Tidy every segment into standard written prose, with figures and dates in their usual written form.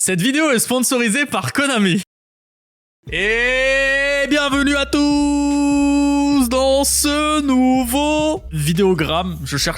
Cette vidéo est sponsorisée par Konami. Et bienvenue à tous dans ce nouveau vidéogramme. Je suis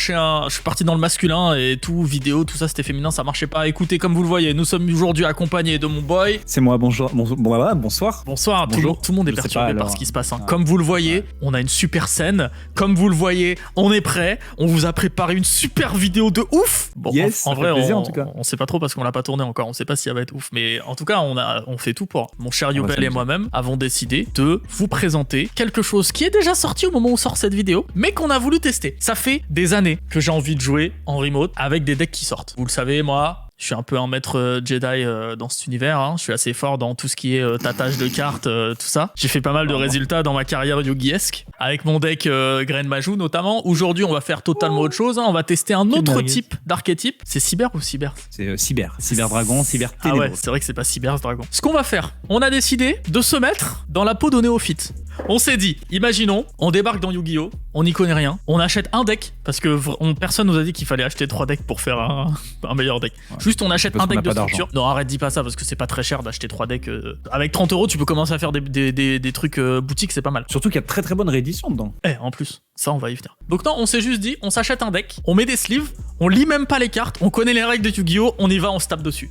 parti dans le masculin et tout, vidéo, tout ça c'était féminin, ça marchait pas. Écoutez, comme vous le voyez, nous sommes aujourd'hui accompagnés de mon boy. C'est moi, bonjour, bonsoir. Bonsoir, bonjour. Tout le monde est perturbé par ce qui se passe. Comme vous le voyez, on a une super scène. Comme vous le voyez, on est prêt. On vous a préparé une super vidéo de ouf. Bon, yes, en vrai, plaisir, en tout cas. On sait pas trop parce qu'on l'a pas tourné encore. On sait pas si elle va être ouf, mais en tout cas, on fait tout pour. Mon cher Youbel et moi-même avons décidé de vous présenter quelque chose qui est déjà sorti au moment où sort cette vidéo, mais qu'on a voulu tester. Ça fait des années que j'ai envie de jouer en remote avec des decks qui sortent. Vous le savez, moi, je suis un peu un maître Jedi dans cet univers, hein. Je suis assez fort dans tout ce qui est tâtage de cartes, tout ça. J'ai fait pas mal de résultats dans ma carrière Yu-Gi-esque, avec mon deck Grain Majou notamment. Aujourd'hui, on va faire totalement autre chose, hein. On va tester un autre type d'archétype. C'est Cyber ou Cyber? C'est Cyber Dragon, Cyber Ténébreux. Ah ouais, c'est vrai que c'est pas Cyber ce dragon. Ce qu'on va faire, on a décidé de se mettre dans la peau de néophyte. On s'est dit, imaginons, on débarque dans Yu-Gi-Oh! On n'y connaît rien, on achète un deck, parce que personne nous a dit qu'il fallait acheter 3 decks pour faire un meilleur deck. Ouais. Juste on achète un deck de structure. Non, arrête, dis pas ça, parce que c'est pas très cher d'acheter 3 decks. Avec 30 €, tu peux commencer à faire des trucs boutiques, c'est pas mal. Surtout qu'il y a très très bonne réédition dedans. En plus, ça on va y venir. Donc non, on s'est juste dit, on s'achète un deck, on met des sleeves, on lit même pas les cartes, on connaît les règles de Yu-Gi-Oh! On y va, on se tape dessus.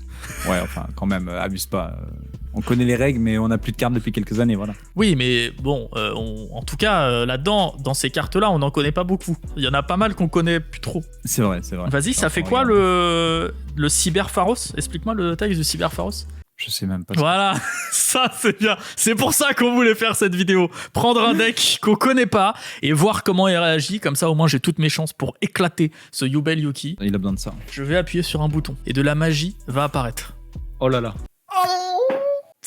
Ouais, enfin, quand même, abuse pas. On connaît les règles, mais on n'a plus de cartes depuis quelques années, voilà. Oui, mais bon, en tout cas, là-dedans, dans ces cartes-là, on n'en connaît pas beaucoup. Il y en a pas mal qu'on connaît plus trop. C'est vrai, c'est vrai. Vas-y, ça fait quoi le Cyber Pharos? Explique-moi le texte du Cyber Pharos. Je sais même pas. Voilà, ça c'est bien. C'est pour ça qu'on voulait faire cette vidéo. Prendre un deck qu'on connaît pas et voir comment il réagit. Comme ça, au moins, j'ai toutes mes chances pour éclater ce Youbel Yuki. Il a besoin de ça. Je vais appuyer sur un bouton et de la magie va apparaître. Oh là là.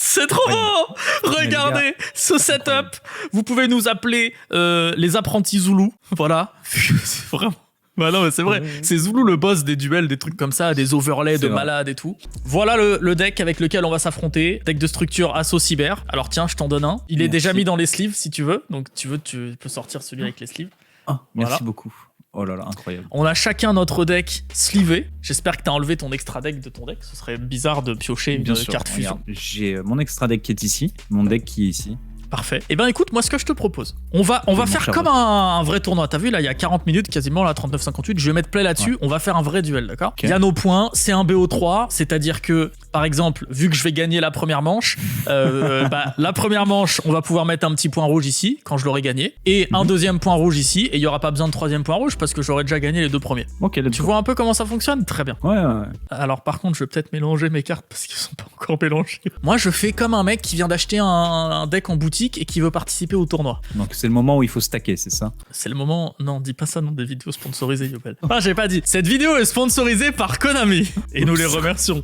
C'est trop beau! Regardez ce setup. Vous pouvez nous appeler les apprentis Zoulou. Voilà. C'est vraiment... Bah non, mais c'est vrai. C'est Zoulou le boss des duels, des trucs comme ça, des overlays de malades et tout. Voilà le deck avec lequel on va s'affronter. Deck de structure Assaut Cyber. Alors tiens, je t'en donne un. Il est déjà mis dans les sleeves si tu veux. Donc tu peux sortir celui avec les sleeves. Merci beaucoup. Oh là là, incroyable. On a chacun notre deck sleevé. J'espère que t'as enlevé ton extra deck de ton deck. Ce serait bizarre de piocher une carte fusion. J'ai mon extra deck qui est ici, mon deck qui est ici. Parfait. Eh bien écoute, moi ce que je te propose, on va faire comme un vrai tournoi. T'as vu là, il y a 40 minutes quasiment, là 39-58, je vais mettre play là-dessus, on va faire un vrai duel, d'accord? Il y a nos points, c'est un BO3, c'est-à-dire que, par exemple, vu que je vais gagner la première manche, la première manche, on va pouvoir mettre un petit point rouge ici, quand je l'aurai gagné, et un deuxième point rouge ici, et il n'y aura pas besoin de troisième point rouge parce que j'aurai déjà gagné les 2 premiers. Ok, tu vois un peu comment ça fonctionne? Très bien. Ouais. Alors par contre, je vais peut-être mélanger mes cartes parce qu'elles sont pas encore mélangées. Moi, je fais comme un mec qui vient d'acheter un deck en boutique et qui veut participer au tournoi. Donc c'est le moment où il faut stacker, c'est ça? C'est le moment... Non, dis pas ça dans des vidéos sponsorisées, Youbel. Ah, j'ai pas dit. Cette vidéo est sponsorisée par Konami. Et nous les remercions.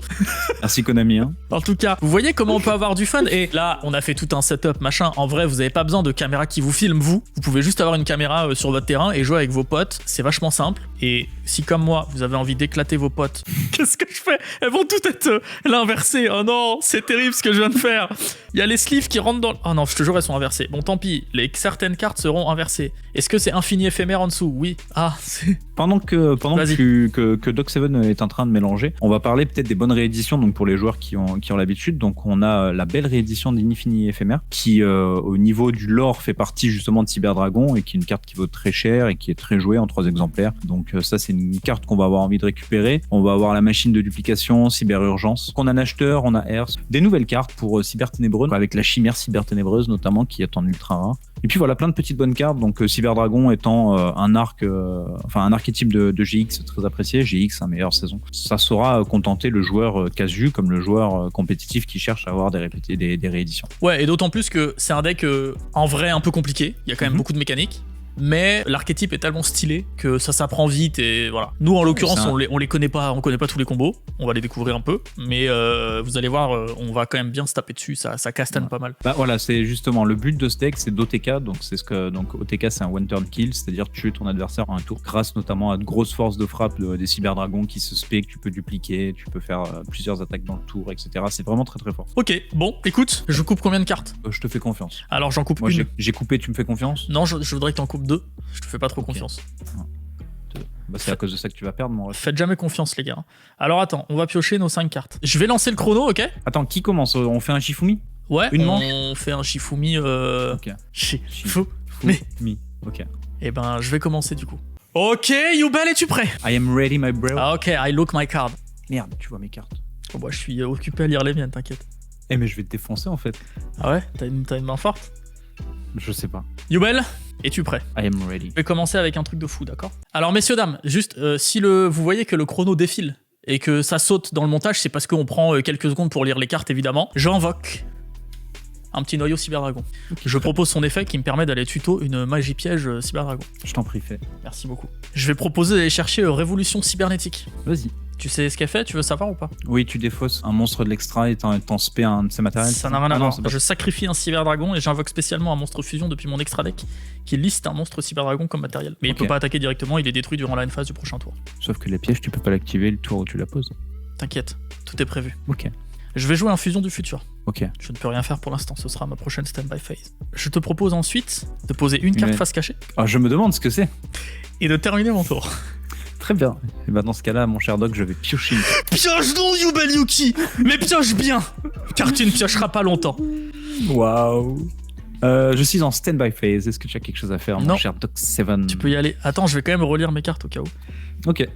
Merci Konami. Hein. En tout cas, vous voyez comment on peut avoir du fun. Et là, on a fait tout un setup, machin. En vrai, vous avez pas besoin de caméra qui vous filme, vous. Vous pouvez juste avoir une caméra sur votre terrain et jouer avec vos potes. C'est vachement simple. Et si, comme moi, vous avez envie d'éclater vos potes, qu'est-ce que je fais? Elles vont toutes être l'inversé. Oh non, c'est terrible ce que je viens de faire. Il y a les sleeves qui rentrent dans... Oh non, je te jure, elles sont inversées. Bon, tant pis, certaines cartes seront inversées. Est-ce que c'est infini éphémère en dessous? Oui. Ah, c'est... Pendant que Doc7 est en train de mélanger, on va parler peut-être des bonnes rééditions, donc pour les joueurs qui ont l'habitude. Donc on a la belle réédition d'Infini éphémère, qui au niveau du lore fait partie justement de Cyber Dragon, et qui est une carte qui vaut très cher et qui est très jouée en 3 exemplaires. Donc ça, c'est une carte qu'on va avoir envie de récupérer. On va avoir la machine de duplication, Cyber Urgence. Donc on a un acheteur, on a Herse, des nouvelles cartes pour Cyber Ténébreux, avec la chimère Cyber Ténébreuse notamment, qui est en ultra rare. Et puis voilà, plein de petites bonnes cartes. Donc Cyber Dragon étant un archétype de GX très apprécié, GX, sa meilleure saison. Ça saura contenter le joueur casu comme le joueur compétitif qui cherche à avoir des rééditions. Ouais, et d'autant plus que c'est un deck en vrai un peu compliqué. Il y a quand même beaucoup de mécaniques. Mais l'archétype est tellement stylé que ça s'apprend vite et voilà. Nous en l'occurrence on les connaît pas, on connaît pas tous les combos, on va les découvrir un peu, mais vous allez voir, on va quand même bien se taper dessus, ça castagne pas mal. Bah voilà, c'est justement le but de ce deck, c'est d'OTK, donc OTK c'est un one turn kill, c'est-à-dire tuer ton adversaire en un tour, grâce notamment à de grosses forces de frappe des cyberdragons qui se spé, que tu peux dupliquer, tu peux faire plusieurs attaques dans le tour, etc. C'est vraiment très très fort. Ok, bon, écoute, je coupe combien de cartes? Je te fais confiance. Alors j'en coupe une. Moi j'ai coupé, tu me fais confiance? Non, je voudrais que t'en coupes 2. Je te fais pas trop confiance. 1, 2, Bah, c'est à cause de ça que tu vas perdre, mon ref. Faites jamais confiance, les gars. Alors attends, on va piocher nos 5 cartes. Je vais lancer le chrono, ok? Attends, qui commence? On fait un Shifumi? Ouais, Une manche. on fait un Shifumi. Ok. Mais. Ok. Eh ben, je vais commencer du coup. Ok, Yubel, es-tu prêt? I am ready, my bro. Ah, ok, I look my card. Merde, tu vois mes cartes. Oh, bah, je suis occupé à lire les miennes, t'inquiète. Eh, mais je vais te défoncer en fait. Ah ouais? T'as une main forte? Je sais pas. Yubel, es-tu prêt? I am ready. Je vais commencer avec un truc de fou, d'accord? Alors, messieurs, dames, juste, si vous voyez que le chrono défile et que ça saute dans le montage, c'est parce qu'on prend quelques secondes pour lire les cartes, évidemment. J'invoque un petit noyau Cyberdragon. Je propose son effet qui me permet d'aller tuto une magie piège Cyberdragon. Je t'en prie, fais. Merci beaucoup. Je vais proposer d'aller chercher Révolution cybernétique. Vas-y. Tu sais ce qu'elle fait? Tu veux savoir ou pas? Oui, tu défausses un monstre de l'extra et t'en spé un de ses matériels. Ça n'a rien à voir. Pas... Je sacrifie un Cyberdragon et j'invoque spécialement un monstre fusion depuis mon extra deck qui liste un monstre Cyberdragon comme matériel. Mais il peut pas attaquer directement, il est détruit durant la end phase du prochain tour. Sauf que les pièges, tu peux pas l'activer le tour où tu la poses. T'inquiète, tout est prévu. Ok. Je vais jouer un fusion du futur. Ok. Je ne peux rien faire pour l'instant, ce sera ma prochaine stand-by phase. Je te propose ensuite de poser une carte face cachée. Ah, je me demande ce que c'est. Et de terminer mon tour. Très bien. Et bah dans ce cas-là, mon cher Doc, je vais piocher. Pioche donc, Yubel Yuki! Mais pioche bien! Car tu ne piocheras pas longtemps. Waouh. Je suis en stand-by phase. Est-ce que tu as quelque chose à faire, mon cher Doc 7? Tu peux y aller. Attends, je vais quand même relire mes cartes au cas où. Ok.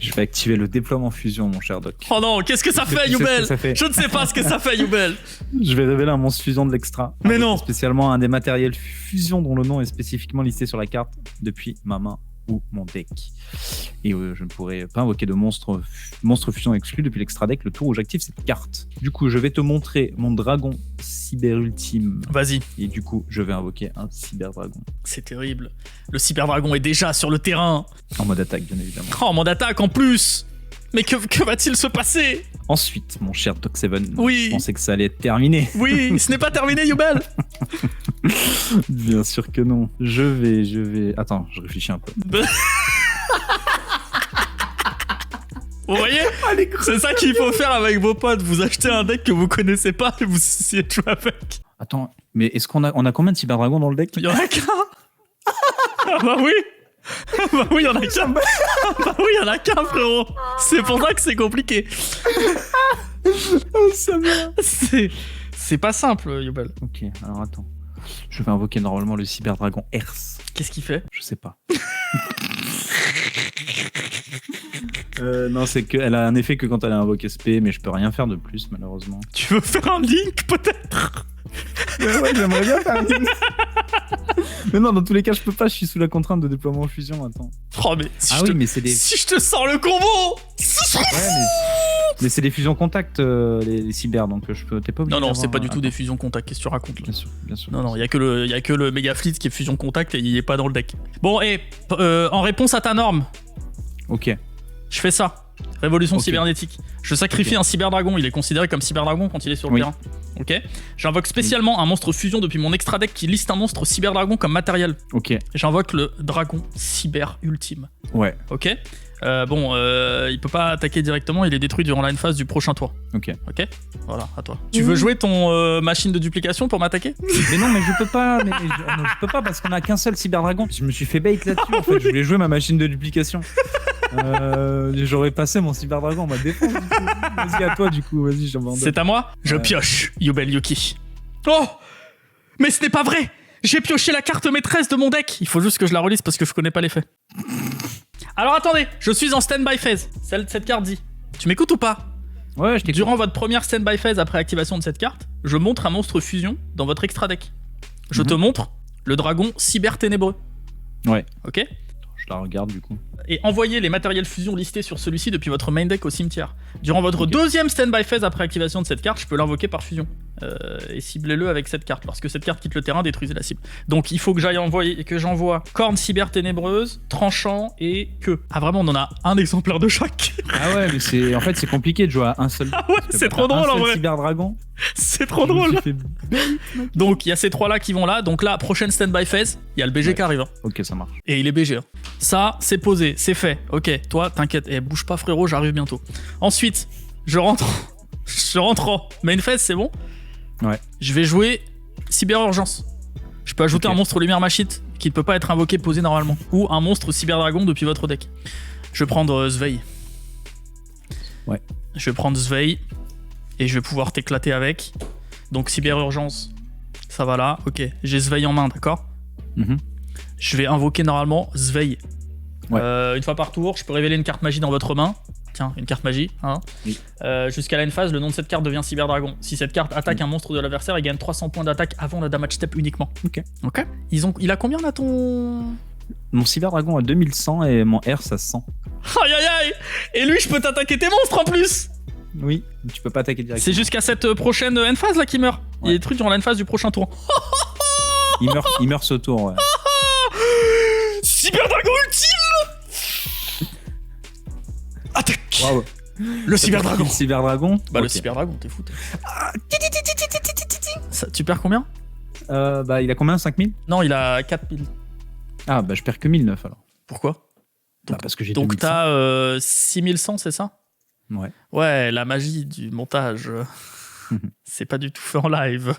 Je vais activer le déploiement fusion, mon cher Doc. Oh non, qu'est-ce que ça fait, Yubel? Je ne sais pas ce que ça fait, Yubel. Je vais révéler un monstre fusion de l'extra. Mais non. Spécialement un des matériels fusion dont le nom est spécifiquement listé sur la carte depuis ma main ou mon deck. Et je ne pourrai pas invoquer de monstre fusion exclu depuis l'extra deck le tour où j'active cette carte. Du coup, je vais te montrer mon dragon cyber ultime. Vas-y. Et du coup, je vais invoquer un cyber dragon. C'est terrible. Le cyber dragon est déjà sur le terrain. En mode attaque, bien évidemment. Oh, en mode attaque en plus. Mais que va-t-il se passer? Ensuite, mon cher Doc 7, oui. Je pensais que ça allait être terminé. Oui, ce n'est pas terminé, Yubel. Bien sûr que non. Je vais... Attends, je réfléchis un peu. Vous voyez? C'est ça qu'il faut faire avec vos potes. Vous achetez un deck que vous connaissez pas et vous essayez de jouer avec. Attends, mais est-ce qu'on a combien de cyberdragons dans le deck? Il y en a qu'un. Ah bah oui. Bah oui, il y en a qu'un. Bah oui, il y en a qu'un, frérot. C'est pour ça que c'est compliqué. C'est pas simple, Yubel. Ok, alors attends. Je vais invoquer normalement le cyberdragon Ers. Qu'est-ce qu'il fait? Je sais pas. Non, c'est qu'elle a un effet que quand elle a invoqué SP, mais je peux rien faire de plus, malheureusement. Tu veux faire un link, peut-être? Ouais, j'aimerais bien faire un link. Mais non, dans tous les cas, je peux pas, je suis sous la contrainte de déploiement en fusion, attends. Oh, mais si si je te sors le combo! Ouais, mais c'est des fusions contact, les cyber, donc t'es pas obligé. Non, c'est pas du tout des fusions contact, qu'est-ce que tu racontes là? Bien sûr. Non, il y a que le Mega Fleet qui est fusion contact et il est pas dans le deck. Bon, et en réponse à ta norme. Ok. Je fais ça. Révolution cybernétique. Je sacrifie un cyberdragon. Il est considéré comme cyberdragon quand il est sur le terrain. Ok. J'invoque spécialement un monstre fusion depuis mon extra deck qui liste un monstre cyberdragon comme matériel. Ok. J'invoque le dragon cyber ultime. Ouais. Ok. Il peut pas attaquer directement. Il est détruit durant la phase du prochain tour. Ok. Voilà, à toi. Tu veux jouer ton machine de duplication pour m'attaquer? Mais non, mais je peux pas. Je peux pas parce qu'on a qu'un seul cyberdragon. Je me suis fait bait là-dessus. En fait, je voulais jouer ma machine de duplication. J'aurais passé mon cyberdragon en mode défense. Vas-y, à toi du coup. Vas-y, j'abandonne. C'est à moi. Je pioche, Yubel Yuki. Oh, mais ce n'est pas vrai. J'ai pioché la carte maîtresse de mon deck. Il faut juste que je la relise parce que je connais pas l'effet. Alors attendez, je suis en stand-by phase. Cette carte dit. Tu m'écoutes ou pas? Ouais, je t'écoute. Durant votre première stand-by phase après activation de cette carte, je montre un monstre fusion dans votre extra deck. Je te montre le dragon cyber ténébreux. Ouais. Ok. Je la regarde du coup. Et envoyez les matériels fusion listés sur celui-ci depuis votre main deck au cimetière. Durant votre deuxième stand-by phase après activation de cette carte, je peux l'invoquer par fusion. Et ciblez-le avec cette carte. Lorsque cette carte quitte le terrain, détruisez la cible. Donc il faut que j'envoie corne cyber ténébreuse, tranchant et queue. Ah vraiment, on en a un exemplaire de chaque. Ah ouais, mais en fait c'est compliqué de jouer à un seul. Ah ouais, c'est trop drôle en vrai. Cyberdragon. C'est trop drôle. Donc il y a ces trois là qui vont là. Donc là, prochaine stand-by phase, il y a le BG qui arrive. Ok, ça marche. Et il est BG. Ça, c'est posé, c'est fait. Ok, toi, t'inquiète. Bouge pas frérot, j'arrive bientôt. Ensuite, je rentre en main phase, c'est bon? Ouais. Je vais jouer Cyber Urgence. Je peux ajouter un monstre lumière machine qui ne peut pas être invoqué posé normalement. Ou un monstre cyberdragon depuis votre deck. Je vais prendre Svei. Ouais. Je vais prendre Svei. Et je vais pouvoir t'éclater avec. Donc cyber urgence. Ça va là. Ok. J'ai Svei en main, d'accord? Je vais invoquer normalement Svei. Ouais. Une fois par tour, je peux révéler une carte magie dans votre main. Tiens, une carte magie. Hein. Oui. Jusqu'à la end phase, le nom de cette carte devient Cyberdragon. Si cette carte attaque un monstre de l'adversaire, il gagne 300 points d'attaque avant le damage step uniquement. Ok. Il a combien là ton... Mon Cyberdragon a 2100 et mon R ça 100. Aïe aïe aïe. Et lui, je peux t'attaquer tes monstres en plus. Oui, tu peux pas attaquer directement. C'est jusqu'à cette prochaine end phase là qui meurt. Il y a des trucs durant la end phase du prochain tour. Il meurt ce tour, ouais. Cyberdragon ultime. Attaque. Wow. Le Cyberdragon. Le Cyberdragon. Bah le Cyberdragon, t'es fou. Tu perds combien? Bah il a combien? 5000? Non, il a 4000. Ah bah je perds que 1009 alors. Pourquoi? Bah parce que j'ai Donc 2100. t'as 6100, c'est ça? Ouais. Ouais, la magie du montage. C'est pas du tout fait en live.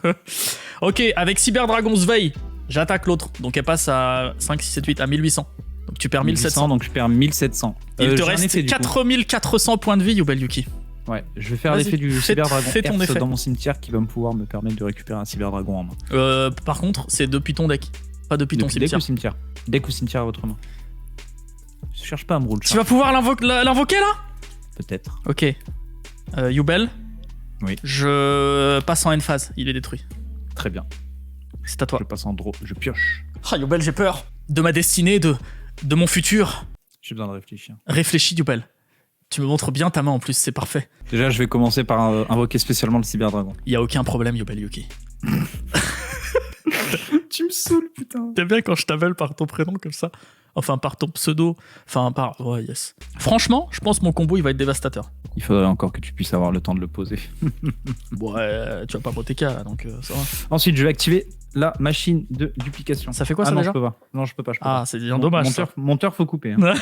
Ok, avec Cyberdragon Svei, j'attaque l'autre. Donc elle passe à 5, 6, 7, 8, à 1800. Donc tu perds 1700. Donc je perds 1700. Il te j'ai un reste effet, du coup. 4400 points de vie, Yubel Yuki. Ouais, je vais faire Vas-y, l'effet du fais Cyberdragon ton Hertz effet. dans mon cimetière qui va me pouvoir me permettre de récupérer un Cyberdragon en main. Par contre, c'est depuis ton deck, pas depuis ton Deck cimetière. ou cimetière? Deck ou cimetière à votre main. Je cherche pas à me rouler. Tu vas pouvoir l'invoquer là? Peut-être. Ok. Yubel. Oui. Je passe en end phase, il est détruit. Très bien. C'est à toi. Je passe en draw, je pioche. Ah Yubel, j'ai peur. De ma destinée, de mon futur. J'ai besoin de réfléchir. Réfléchis Yubel. Tu me montres bien ta main en plus, c'est parfait. Déjà, je vais commencer par invoquer spécialement le Cyberdragon. Y a aucun problème Yubel Yuki. Tu me saoules, putain. T'aimes bien quand je t'appelle par ton prénom comme ça? Enfin, par ton pseudo. Enfin, par... Ouais, yes. Franchement, je pense que mon combo, il va être dévastateur. Il faudrait encore que tu puisses avoir le temps de le poser. Ouais, tu vas pas TK là, donc ça va. Ensuite, je vais activer la machine de duplication. Ça fait quoi ça non, déjà? je peux pas. Non, je peux pas. Ah, c'est bien dommage. Monteur, faut couper. Hein. Ouais.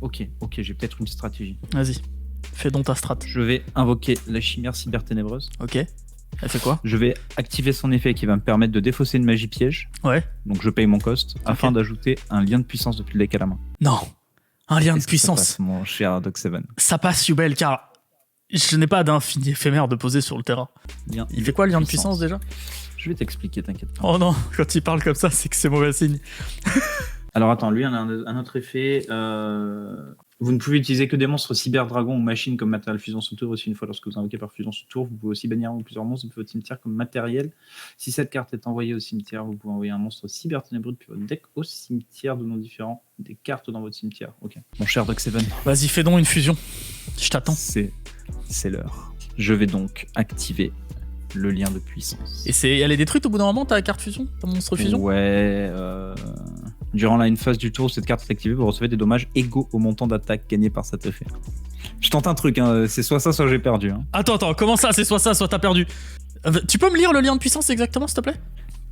Ok, j'ai peut-être une stratégie. Vas-y, fais donc ta strat. Je vais invoquer la chimère cyberténébreuse. Ok. Elle fait quoi? Je vais activer son effet qui va me permettre de défausser une magie piège. Ouais. Donc je paye mon cost afin d'ajouter un lien de puissance depuis le deck à la main. Non. Un lien de Qu'est-ce que puissance. ça passe, mon cher Doc Seven. Ça passe Yubel car je n'ai pas d'infini éphémère de poser sur le terrain. Il fait quoi le lien de puissance déjà? Je vais t'expliquer, t'inquiète pas. Oh non, quand il parle comme ça, c'est que c'est mauvais signe. Alors attends, lui, on a un autre effet. Vous ne pouvez utiliser que des monstres cyberdragon ou machines comme matériel fusion sous tour. Aussi, une fois lorsque vous invoquez par fusion sous tour, vous pouvez aussi bannir plusieurs monstres depuis votre cimetière comme matériel. Si cette carte est envoyée au cimetière, vous pouvez envoyer un monstre cyber ténébreux depuis votre deck au cimetière de noms différents des cartes dans votre cimetière. Ok. Mon cher Doc Seven. Vas-y, fais donc une fusion. Je t'attends. C'est l'heure. Je vais donc activer le lien de puissance. Et elle est détruite au bout d'un moment, ta carte fusion? Ta monstre fusion? Ouais. Durant la une phase du tour, cette carte est activée, vous recevez des dommages égaux au montant d'attaque gagné par cet effet. Je tente un truc, hein. C'est soit ça, soit j'ai perdu. Hein. Attends, comment ça? C'est soit ça, soit t'as perdu. Tu peux me lire le lien de puissance exactement, s'il te plaît?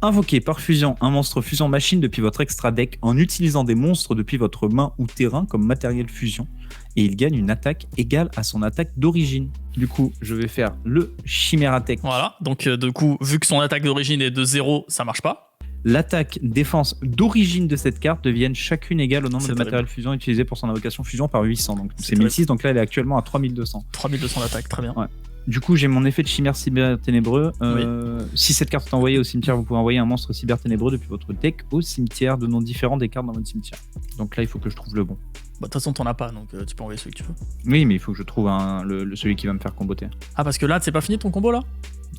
Invoquez par fusion un monstre fusion machine depuis votre extra deck en utilisant des monstres depuis votre main ou terrain comme matériel fusion. Et il gagne une attaque égale à son attaque d'origine. Du coup, je vais faire le Chimératech. Voilà, donc du coup, vu que son attaque d'origine est de 0, ça marche pas. L'attaque défense d'origine de cette carte deviennent chacune égale au nombre de terrible. matériel fusion utilisé pour son invocation fusion par 800. Donc c'est terrible. 1006, donc là elle est actuellement à 3200. 3200 d'attaque, très bien. Ouais. Du coup, j'ai mon effet de chimère cyber ténébreux. Oui. Si cette carte est envoyée au cimetière, vous pouvez envoyer un monstre cyber ténébreux depuis votre deck au cimetière de noms différents des cartes dans votre cimetière. Donc là, il faut que je trouve le bon. Bah, de toute façon, t'en as pas, donc tu peux envoyer celui que tu veux. Oui, mais il faut que je trouve celui qui va me faire comboter. Ah, parce que là, c'est pas fini ton combo là?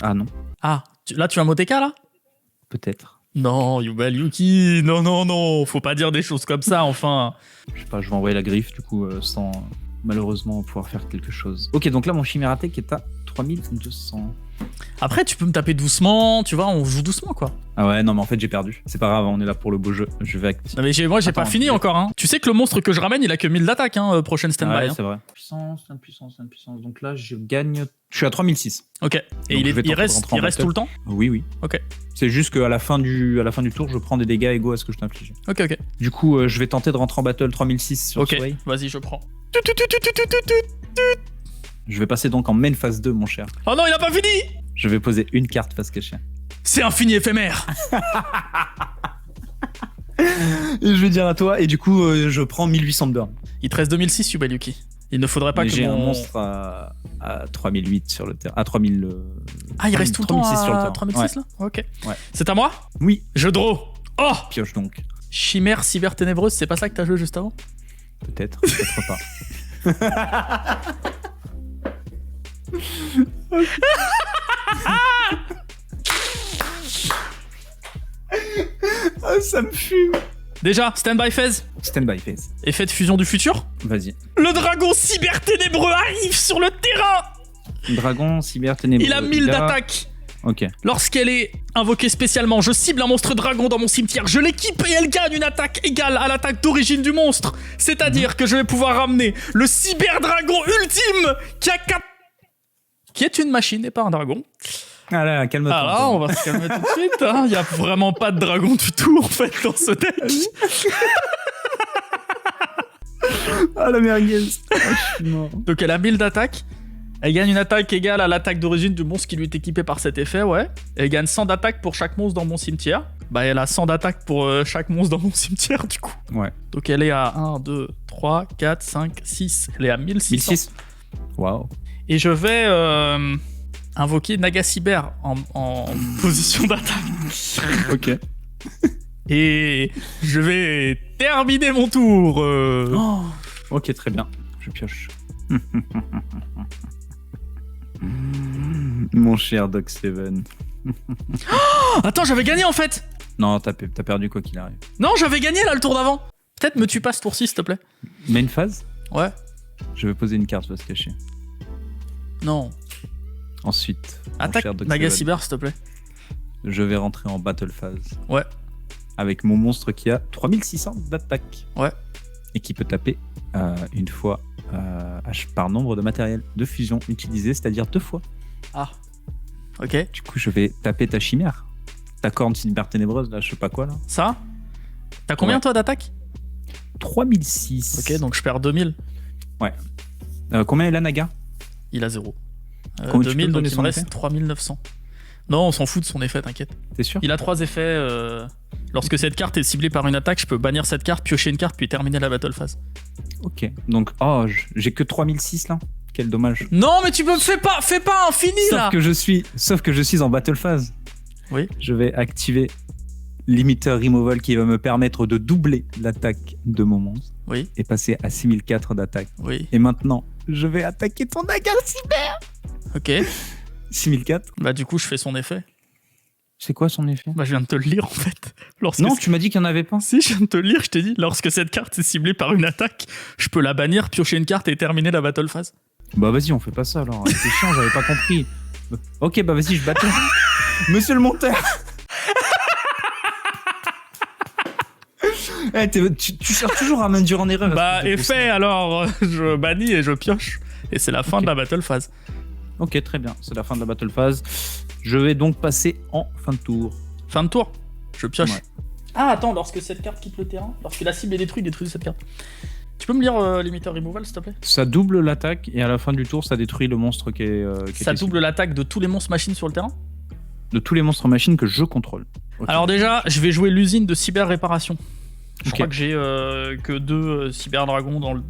Ah non, Ah, là, tu as Moteka là? peut-être. Non, Yubel Yuki, non, faut pas dire des choses comme ça, enfin. Je sais pas, je vais envoyer la griffe du coup sans malheureusement pouvoir faire quelque chose. Ok, donc là mon Chimératech est à 3200. Après, tu peux me taper doucement, tu vois, on joue doucement quoi. Ah ouais, non mais en fait j'ai perdu. C'est pas grave, on est là pour le beau jeu. Je vais activer. Non, mais moi, j'ai pas Attends, fini encore, hein. Tu sais que le monstre que je ramène, il a que 1000 d'attaque, hein, prochaine stand-by. Ouais, hein. c'est vrai. Puissance. Donc là je gagne. Je suis à 3006. Ok, et Donc, je vais il tenter de reste rentrer en tout le temps? Oui. Ok. C'est juste qu'à la fin du tour, je prends des dégâts égaux à ce que je t'inflige. Ok. Du coup, je vais tenter de rentrer en battle 3006 sur Ok, Sway. vas-y, je prends. Je vais passer donc en main phase 2, mon cher. Oh non, il a pas fini! Je vais poser une carte face cachée. c'est infini éphémère. Et je vais dire à toi, et du coup, je prends 1800 de burn. Il te reste 2006, Yubayuki. Il ne faudrait pas Mais que j'ai mon... un monstre à 3008 sur le terrain. À 3000. Ah, il reste tout le temps 3006 sur le à terrain. 3006 là. Ok. Ouais. C'est à moi. Oui. Je draw. Oh, Pioche donc. chimère cyber ténébreuse, c'est pas ça que t'as joué juste avant? Peut-être, peut-être pas. Ah, ça me fume. Déjà, stand-by phase. Stand-by phase. Effet de fusion du futur. Vas-y. Le dragon cyber ténébreux arrive sur le terrain. Dragon, cyber, ténébreux. Il a 1000 d'attaque. Ok. Lorsqu'elle est invoquée spécialement, je cible un monstre dragon dans mon cimetière, je l'équipe et elle gagne une attaque égale à l'attaque d'origine du monstre. C'est-à-dire que je vais pouvoir ramener le cyber dragon ultime qui a 4... qui est une machine et pas un dragon. Ah là, calme-toi. Ah là, on va se calmer tout de suite. Hein. Il y a vraiment pas de dragon du tout en fait dans ce deck. Ah la merguez. Ah, je suis mort. Donc elle a 1000 d'attaque. Elle gagne une attaque égale à l'attaque d'origine du monstre qui lui est équipé par cet effet, ouais. Elle gagne 100 d'attaque pour chaque monstre dans mon cimetière. Bah elle a 100 d'attaque pour chaque monstre dans mon cimetière du coup. Ouais. Donc elle est à 1, 2, 3, 4, 5, 6. Elle est à 1600. 1006. Waouh. Et je vais invoquer Nagacyber en position d'attaque. Ok. Et je vais terminer mon tour. Oh. Ok, très bien. Je pioche. Mon cher Doc Seven. Attends, j'avais gagné en fait. Non, t'as perdu quoi qu'il arrive. Non, j'avais gagné là le tour d'avant. Peut-être me tue pas ce tour-ci, s'il te plaît. Main phase. Ouais. Je vais poser une carte, va se cacher. Non. Ensuite, mon Attaque cher Doc Nagacyber, s'il te plaît. Seven, je vais rentrer en battle phase. Ouais. Avec mon monstre qui a 3600 d'attaque. Ouais. Et qui peut taper une fois par nombre de matériel de fusion utilisé, c'est-à-dire 2 fois. Ah. Ok. Du coup, je vais taper ta chimère. Ta corne cyber ténébreuse, là, je sais pas quoi, là. Ça. T'as combien Ouais. toi d'attaque? 3006. Ok, donc je perds 2000. Ouais. Combien est la Naga? Il a 0. Comment tu peux 2000, me donc donner il me son reste effet 3900. Non, on s'en fout de son effet, t'inquiète. T'es sûr? Il a 3 effets. Lorsque cette carte est ciblée par une attaque, je peux bannir cette carte, piocher une carte, puis terminer la battle phase. Ok. Donc, oh, j'ai que 3006 là. Quel dommage. Non, mais tu me fais pas infini là. Sauf que je suis en battle phase. Oui. Je vais activer Limiter Removal qui va me permettre de doubler l'attaque de mon monstre Oui. et passer à 6004 d'attaque. Oui. Et maintenant, je vais attaquer ton Naga cyber. Ok. 6004. Bah du coup, je fais son effet. C'est quoi son effet? Bah je viens de te le lire en fait. Non, tu m'as dit qu'il n'y en avait pas. Si, je viens de te le lire, je t'ai dit. Lorsque cette carte est ciblée par une attaque, je peux la bannir, piocher une carte et terminer la battle phase. Bah vas-y, on fait pas ça alors. C'est chiant, j'avais pas compris. Ok, bah vas-y, je bats. Monsieur le monteur. Tu cherches toujours à m'induire en erreur. Bah effet alors, je bannis et je pioche. Et c'est la fin Ok. de la battle phase. Ok, très bien. C'est la fin de la battle phase. Je vais donc passer en fin de tour. Fin de tour. Je pioche. Ouais. Ah attends, lorsque cette carte quitte le terrain, lorsque la cible est détruite, détruis cette carte. Tu peux me lire Limiter Removal s'il te plaît? Ça double l'attaque et à la fin du tour, ça détruit le monstre qui est. Ça double l'attaque de tous les monstres machines sur le terrain? De tous les monstres machines que je contrôle. Ok. Alors déjà, je vais jouer l'usine de cyber réparation. Je Ok. crois que j'ai que 2 cyber dragons dans le...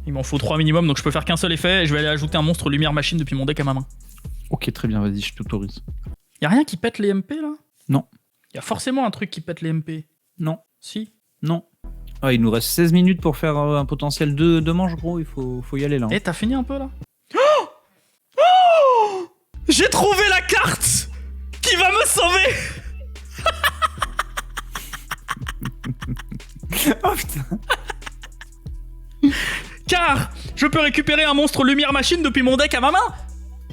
Il m'en faut 3 minimum, donc je peux faire qu'un seul effet. Et je vais aller ajouter un monstre lumière machine depuis mon deck à ma main. Ok, très bien, vas-y, je t'autorise. Y'a rien qui pète les MP là? Non. Y'a forcément un truc qui pète les MP. Non. Si. Non. Ah, il nous reste 16 minutes pour faire un potentiel de manche, gros. Il faut y aller là. Eh, t'as fini un peu là? Oh, oh, j'ai trouvé la carte qui va me sauver. Oh putain. Car je peux récupérer un monstre lumière machine depuis mon deck à ma main.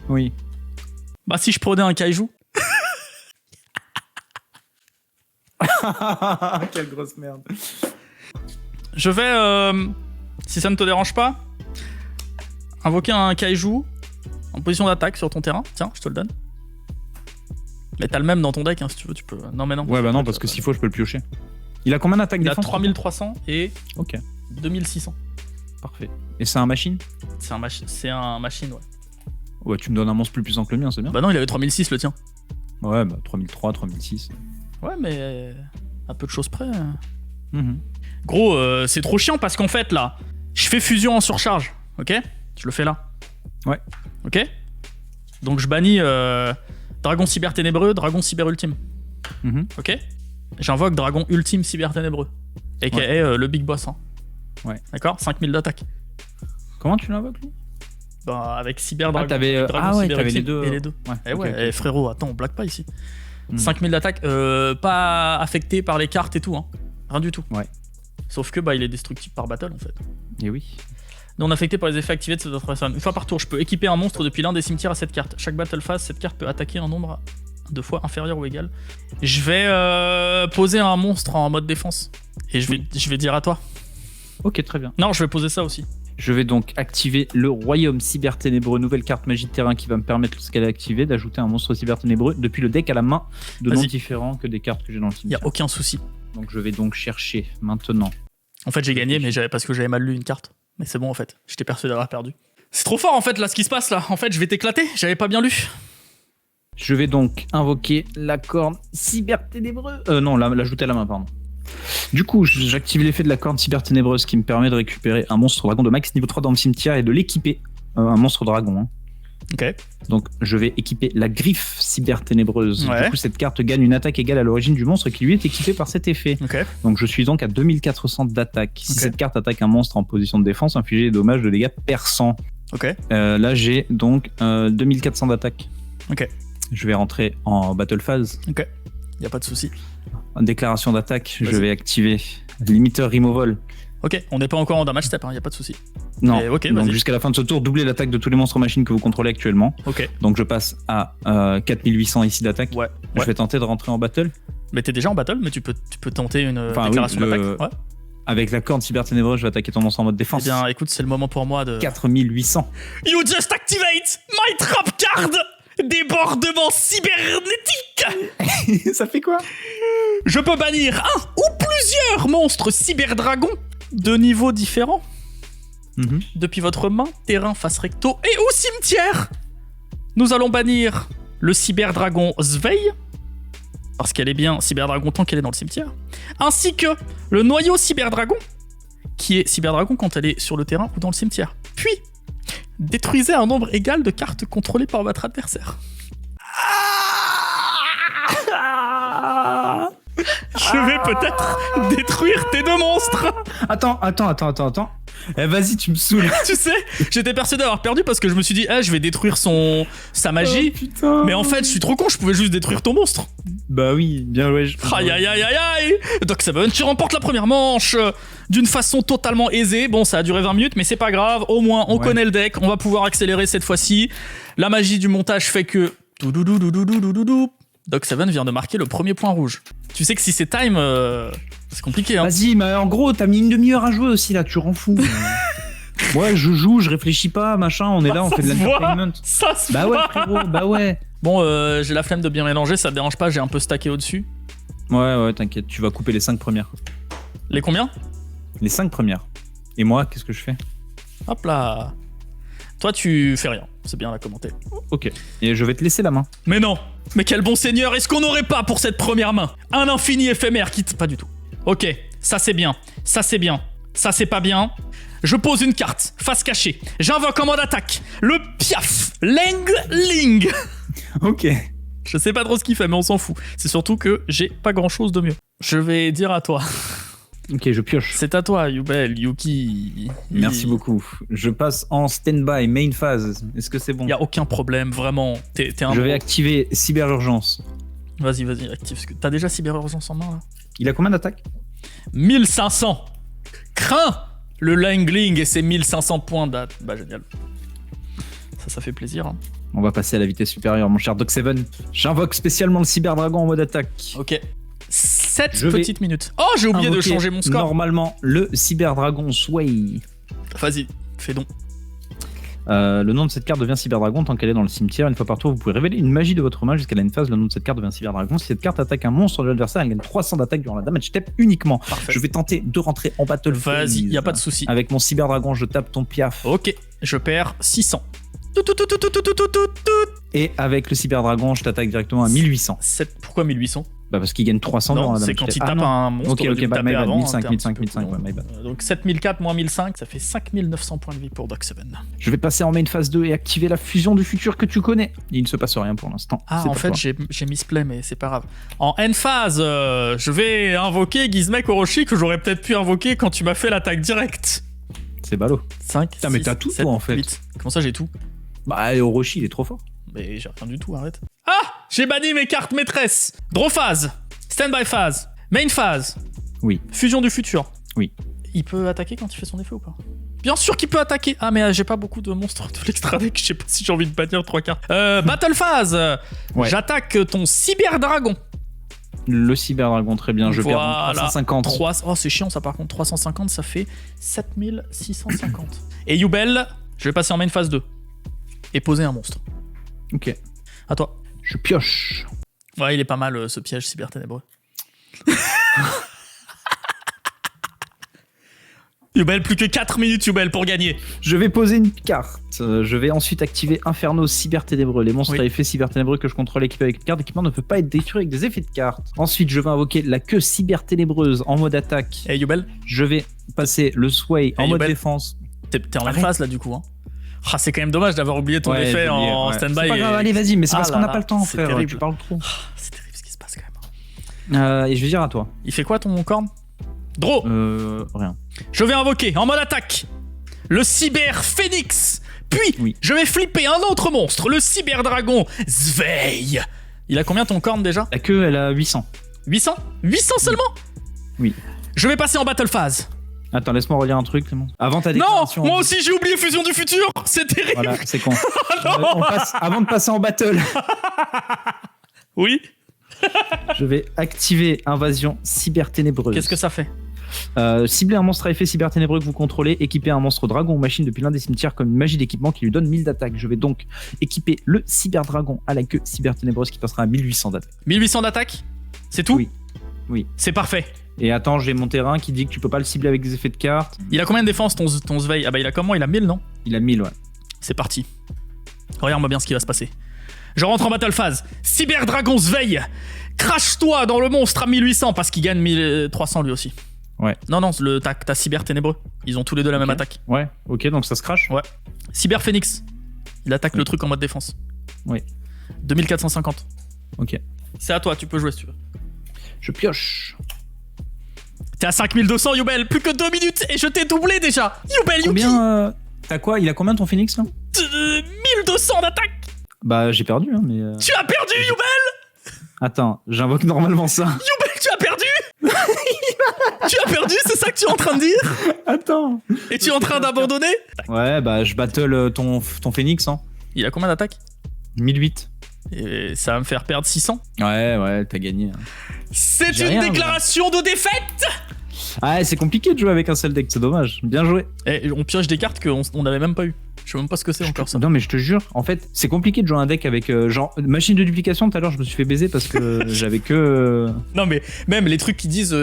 Oui. Bah si je prenais un kaiju. Quelle grosse merde. Je vais, si ça ne te dérange pas, invoquer un kaiju en position d'attaque sur ton terrain. Tiens, je te le donne. Mais t'as le même dans ton deck, hein, si tu veux, tu peux... Non mais non. Ouais, bah non, parce que s'il faut, je peux le piocher. Il a combien d'attaques Il a défense? 3300 et Ok, 2600. parfait. Et c'est un machine? C'est un machine, ouais. Ouais, tu me donnes un monstre plus puissant que le mien, c'est bien. Bah non, il avait 3006 le tien. Ouais, bah 3003, 3006. Ouais, mais à peu de choses près. Mhm. Gros, c'est trop chiant parce qu'en fait, là, je fais fusion en surcharge, ok? Je le fais là. Ouais. Ok? Donc je bannis Dragon Cyber Ténébreux, Dragon Cyber Ultime. Mhm. Ok? J'invoque Dragon Ultime Cyber Ténébreux. A.k.a. le Big Boss. Hein. Ouais. D'accord? 5000 d'attaque. Comment tu l'invoques, lui? Bah, avec Cyber Dragon. t'avais Dragon Cyber t'avais Ultime les deux. et les deux. Ouais, Eh ok, ouais, ok. eh, frérot, attends, on blague pas ici. Mhm. 5000 d'attaque, pas affecté par les cartes et tout, hein. Rien du tout. Ouais. Sauf que bah, il est destructible par battle en fait. Et oui. Non affecté par les effets activés de cette autre personne. Une fois par tour, je peux équiper un monstre depuis l'un des cimetières à cette carte. Chaque battle phase, cette carte peut attaquer un nombre de fois inférieur ou égal. Je vais poser un monstre en mode défense. Et je vais dire à toi. Ok, très bien. Non, je vais poser ça aussi. Je vais donc activer le Royaume Cyber Ténébreux, nouvelle carte magie de terrain qui va me permettre, lorsqu'elle est activée, d'ajouter un monstre Cyber Ténébreux depuis le deck à la main de noms Vas-y. différents que des cartes que j'ai dans le Y a cimetière. aucun souci. Donc je vais donc chercher maintenant. En fait, j'ai gagné, mais parce que j'avais mal lu une carte. Mais c'est bon en fait. J'étais persuadé d'avoir perdu. C'est trop fort en fait là ce qui se passe là. En fait, je vais t'éclater. J'avais pas bien lu. Je vais donc invoquer la corne Cyber Ténébreux. Non, l'ajouter à la main, pardon. Du coup, j'active l'effet de la corne Cyber Ténébreuse qui me permet de récupérer un monstre dragon de max niveau 3 dans le cimetière et de l'équiper. Un monstre dragon. Hein. Ok. Donc, je vais équiper la griffe Cyber Ténébreuse. Ouais. Du coup, cette carte gagne une attaque égale à l'origine du monstre qui lui est équipé par cet effet. Ok. Donc, je suis donc à 2400 d'attaque. Si Ok. cette carte attaque un monstre en position de défense, infligez des dommages de dégâts perçants. Ok. Là, j'ai donc 2400 d'attaque. Ok. Je vais rentrer en battle phase. Ok. Y a pas de souci. En déclaration d'attaque, je Vas-y. vais activer limiteur removal. Ok. On n'est pas encore en damage step. Hein. Y a pas de souci. Non, Mais ok, donc vas-y. jusqu'à la fin de ce tour, doubler l'attaque de tous les monstres machines que vous contrôlez actuellement. Ok. Donc je passe à 4800 ici d'attaque. Ouais. Je Ouais. vais tenter de rentrer en battle. Mais t'es déjà en battle, mais tu peux tenter une Enfin, déclaration oui, d'attaque. Ouais. Avec la corne cyber ténébreuse, je vais attaquer ton monstre en mode Eh défense. bien, écoute, c'est le moment pour moi de. 4800. You just activate my trap card! Débordement cybernétique! Ça fait quoi? Je peux bannir un ou plusieurs monstres cyberdragons de niveaux différents depuis votre main, terrain, face recto et au cimetière. Nous allons bannir le cyberdragon Sveil, parce qu'elle est bien cyberdragon tant qu'elle est dans le cimetière, ainsi que le noyau cyberdragon, qui est cyberdragon quand elle est sur le terrain ou dans le cimetière. Puis, détruisez un nombre égal de cartes contrôlées par votre adversaire. Je vais peut-être détruire tes deux monstres. Attends. Eh, vas-y, tu me saoules. Tu sais, j'étais persuadé d'avoir perdu parce que je me suis dit, je vais détruire sa magie. Oh, putain. Mais en fait, je suis trop con, je pouvais juste détruire ton monstre. Bah oui, bien ouais. Aïe aïe aïe aïe aïe. Doc Seven, tu remportes la première manche d'une façon totalement aisée. Bon, ça a duré 20 minutes, mais c'est pas grave. Au moins, on connaît le deck. On va pouvoir accélérer cette fois-ci. La magie du montage fait que... Doc Seven vient de marquer le premier point rouge. Tu sais que si c'est time, c'est compliqué. Hein. Vas-y, mais en gros, t'as mis une demi-heure à jouer aussi là, tu rends fou. Ouais, je joue, je réfléchis pas, machin, on est là, on Ça fait de se voit. l'entertainment. Ça se Bah ouais, voit. frérot, bah ouais. Bon, j'ai la flemme de bien mélanger, ça te dérange pas, j'ai un peu stacké au-dessus. Ouais, t'inquiète, tu vas couper les 5 premières. Les combien? Les 5 premières. Et moi, qu'est-ce que je fais? Hop là. Toi, tu fais rien, c'est bien à commenter. Ok. Et je vais te laisser la main. Mais non. Mais quel bon seigneur, est-ce qu'on n'aurait pas pour cette première main un infini éphémère qui... Pas du tout. Ok, ça c'est bien, ça c'est bien, ça c'est pas bien. Je pose une carte, face cachée. J'invoque en mode attaque le Piaf Lengling. Ok. Je sais pas trop ce qu'il fait, mais on s'en fout. C'est surtout que j'ai pas grand-chose de mieux. Je vais dire à toi. Ok, je pioche. C'est à toi, Yubel, Yuki. Merci beaucoup. Je passe en stand-by, main phase. Est-ce que c'est bon? Y a aucun problème, vraiment. T'es un... Je vais activer Cyber Urgence. Vas-y, active. T'as déjà Cyber Urgence en main, là? Il a combien d'attaques? 1500. Crains le Langling et ses 1500 points d'at. Bah, génial. Ça fait plaisir. Hein. On va passer à la vitesse supérieure, mon cher Doc Seven. J'invoque spécialement le Cyber Dragon en mode attaque. Ok. 7 Je vais petites minutes. Oh, j'ai oublié de Invoquer changer mon score. Normalement, le Cyber Dragon Sway. Vas-y, fais donc. Le nom de cette carte devient Cyber Dragon tant qu'elle est dans le cimetière. Une fois par tour, vous pouvez révéler une magie de votre main jusqu'à la phase. Le nom de cette carte devient Cyber Dragon. Si cette carte attaque un monstre de l'adversaire, elle gagne 300 d'attaque durant la damage step uniquement. Parfait. Je vais tenter de rentrer en battle phase. Vas-y, y a pas de souci. Avec mon Cyber Dragon, je tape ton piaf. Ok, je perds 600. Et avec le Cyberdragon, je t'attaque directement à 1800. Pourquoi 1800? Bah parce qu'il gagne 300 non, dans la c'est quand il tape un monstre. Ok, bah, my bad, avant, 1500, ouais, my bad. Donc 7004 moins 1005, ça fait 5900 points de vie pour Doc 7. Je vais passer en main phase 2 et activer la fusion du futur que tu connais. Il ne se passe rien pour l'instant. Ah, en fait, j'ai misplay, mais c'est pas grave. En end phase, je vais invoquer Gizmek Orochi que j'aurais peut-être pu invoquer quand tu m'as fait l'attaque directe. C'est ballot. 5, Putain, mais t'as tout, 7, toi, en fait. 8. Comment ça, j'ai tout? Bah, Orochi, il est trop fort. Mais j'ai rien du tout, arrête. Ah! J'ai banni mes cartes maîtresses. Draw phase. Stand-by phase. Main phase. Oui. Fusion du futur. Oui. Il peut attaquer quand il fait son effet ou pas? Bien sûr qu'il peut attaquer. Ah, mais j'ai pas beaucoup de monstres de l'extra deck. Je sais pas si j'ai envie de bannir 3 cartes. Battle phase. Ouais. J'attaque ton Cyberdragon. Le Cyberdragon, très bien. Je perds Voilà. 350. Oh, c'est chiant ça par contre. 350, ça fait 7650. Et Yubel, je vais passer en main phase 2. Et poser un monstre. Ok. À toi. Je pioche. Ouais, il est pas mal ce piège cyberténébreux. Yubel, plus que 4 minutes, Yubel, pour gagner. Je vais poser une carte. Je vais ensuite activer Inferno Cyberténébreux. Les monstres à effet cyberténébreux que je contrôle équipés avec une carte d'équipement ne peuvent pas être détruits avec des effets de carte. Ensuite, je vais invoquer la queue cyberténébreuse en mode attaque. Et Yubel, je vais passer le Sway en mode défense. T'es en même phase là du coup, hein. Ah, c'est quand même dommage d'avoir oublié ton effet en stand-by. C'est pas grave, allez, vas-y, mais c'est parce qu'on n'a pas le temps, c'est frère. terrible. Tu parles trop. C'est terrible ce qui se passe quand même. Et je vais dire à toi. Il fait quoi ton corne? Draw. Rien. Je vais invoquer en mode attaque le Cyber Phoenix. Puis, je vais flipper un autre monstre, le Cyberdragon Sveil. Il a combien ton corne déjà? La queue, elle a 800. 800? 800 seulement? Oui. Je vais passer en battle phase. Attends, laisse-moi relire un truc, Clément. Avant ta déclaration. Non, moi aussi j'ai oublié Fusion du futur. C'est terrible. Voilà, c'est con. Avant de passer en battle. Oui. Je vais activer Invasion Cyberténébreuse. Qu'est-ce que ça fait? Cibler un monstre à effet cyberténébreux que vous contrôlez, équiper un monstre dragon ou machine depuis l'un des cimetières comme une magie d'équipement qui lui donne 1000 d'attaque. Je vais donc équiper le Cyberdragon à la queue cyberténébreuse qui passera à 1800 d'attaque. 1800 d'attaque? C'est tout? Oui. C'est parfait. Et attends, j'ai mon terrain qui dit que tu peux pas le cibler avec des effets de cartes. Il a combien de défense ton Sveil? Ah bah il a comment? Il a 1000 non? Il a 1000, ouais. C'est parti. Regarde-moi bien ce qui va se passer. Je rentre en battle phase. Cyberdragon Sveil, crache-toi dans le monstre à 1800 parce qu'il gagne 1300 lui aussi. Ouais. Non, t'as Cyber Ténébreux. Ils ont tous les deux la même attaque. Ouais, ok, donc ça se crache. Ouais. Cyber Phoenix. Il attaque le truc en mode défense. Oui. 2450. Ok. C'est à toi, tu peux jouer si tu veux. Je pioche. T'es à 5200, Yubel. Plus que 2 minutes et je t'ai doublé déjà. Yubel, Yuki. Combien t'as quoi? Il a combien ton Phoenix là? 1200 d'attaque. Bah, j'ai perdu, hein, mais. Tu as perdu, Yubel. Attends, j'invoque normalement ça. Yubel, tu as perdu. Tu as perdu, c'est ça que tu es en train de dire? Attends. Et tu es en train d'abandonner? Ouais, bah je battle ton Phoenix, hein. Il a combien d'attaque? 1008. Et ça va me faire perdre 600? Ouais, t'as gagné. Hein. C'est une déclaration de défaite. Ah, c'est compliqué de jouer avec un seul deck, c'est dommage. Bien joué. Et on pioche des cartes qu'on n'avait même pas eu. Je sais même pas ce que c'est encore ça. Non mais je te jure, en fait, c'est compliqué de jouer un deck avec genre machine de duplication. Tout à l'heure, je me suis fait baiser parce que j'avais que. Non mais même les trucs qui disent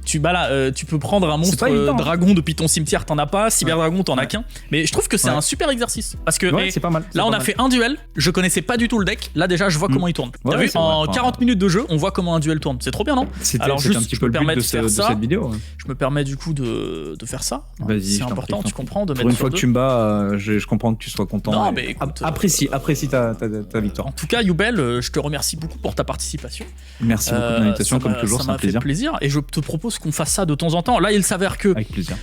tu peux prendre un monstre dragon depuis ton cimetière, t'en as pas. Cyberdragon, t'en as qu'un. Mais je trouve que c'est un super exercice parce que c'est pas mal. Là, on a fait un duel. Je connaissais pas du tout le deck. Là déjà, je vois comment il tourne. T'as vu, en 40 minutes de jeu, on voit comment un duel tourne. C'est trop bien, non? Alors juste, un petit peu le but de cette vidéo. Je me permets du coup de faire ça. C'est important, tu comprends. Pour une fois que tu me bats, je comprends que tu sois content. Non, mais écoute, apprécie ta victoire. En tout cas, Yubel, je te remercie beaucoup pour ta participation. Merci beaucoup de l'invitation, comme toujours, c'est un plaisir. Ça m'a fait plaisir et je te propose qu'on fasse ça de temps en temps. Là, il s'avère que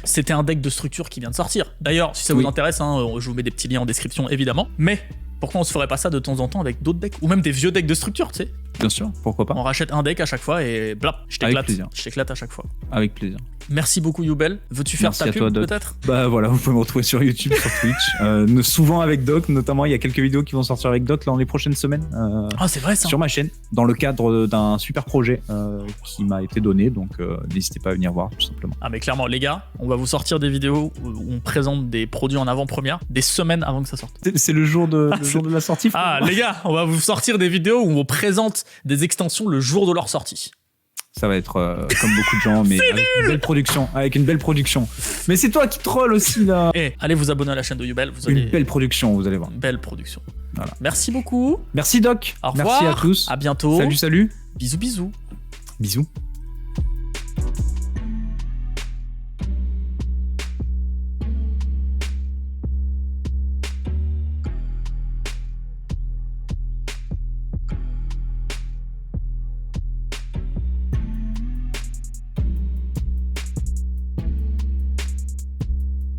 c'était un deck de structure qui vient de sortir. D'ailleurs, si ça vous intéresse, hein, je vous mets des petits liens en description, évidemment. Mais pourquoi on se ferait pas ça de temps en temps avec d'autres decks ou même des vieux decks de structure, tu sais? Bien sûr, pourquoi pas. On rachète un deck à chaque fois et blap, je t'éclate à chaque fois. Avec plaisir. Merci beaucoup, Yubel. Veux-tu faire ta pub peut-être? Bah voilà, vous pouvez me retrouver sur YouTube, sur Twitch, souvent avec Doc, notamment il y a quelques vidéos qui vont sortir avec Doc là, dans les prochaines semaines. C'est vrai ça. Sur ma chaîne, dans le cadre d'un super projet qui m'a été donné, donc n'hésitez pas à venir voir tout simplement. Ah mais clairement les gars, on va vous sortir des vidéos où on présente des produits en avant-première des semaines avant que ça sorte. C'est le jour de la sortie. Les gars, on va vous sortir des vidéos où on présente des extensions le jour de leur sortie. Ça va être comme beaucoup de gens, mais avec une belle production. Mais c'est toi qui troll aussi là. Allez vous abonner à la chaîne de Yubel. Une belle production, vous allez voir. Une belle production. Voilà. Merci beaucoup. Merci Doc. Au revoir. Merci à tous. À bientôt. Salut. Bisous. Bisous.